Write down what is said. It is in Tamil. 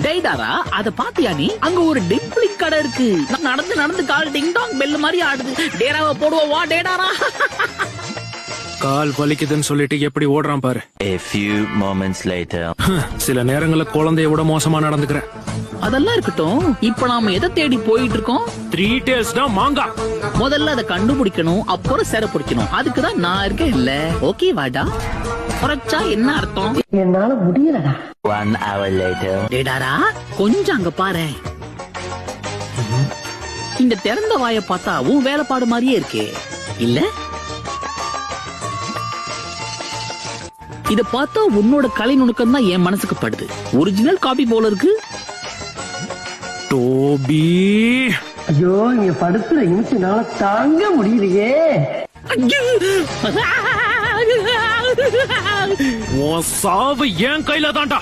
டேடாரா அத பாத்தியா நீ? அங்க ஒரு டிம்பிளிங் கடை இருக்கு. நடந்து நடந்து கால் டிங் டாங் பெல் மாதிரி ஆடுது. டேடாவை போடுவோம் வா டேடாரா. கால் வலிக்குதுன்னு சொல்லிட்டு எப்படி ஓடுறான் பாரு. A few moments later. சில நேரங்கள குழந்தைய விட மோசமா நடந்துக்கிறேன். அதெல்லாம் இருக்கட்டும், இப்ப நாம எதை தேடி போயிட்டு இருக்கோம்? 3 days தான் மாங்கா. முதல்ல அதை கண்டுபிடிக்கணும், அப்புறம் சிற பிடிக்கணும். அதுக்குதான் நான் இருக்கேன் இல்ல. ஓகே வாடா. குறைச்சா என்ன அர்த்தம்? என்னால முடியலடா. 1 hour later. டேடாரா கொஞ்சம் அங்க பாரு. இந்த திறந்த வாயை பார்த்தா உன் வேலைப்பாடு மாதிரியே இருக்கே இல்ல? இத பார்த்தா உன்னோட கலை நுணுக்கம் தான் என் மனசுக்கு படுது. ஒரிஜினல் காப்பி போல இருக்கு. டோபி, ஐயோ இங்க படுத்துற நிமிஷம்னால தாங்க முடியலையே. உன் சாவு என் கையில தான்டா.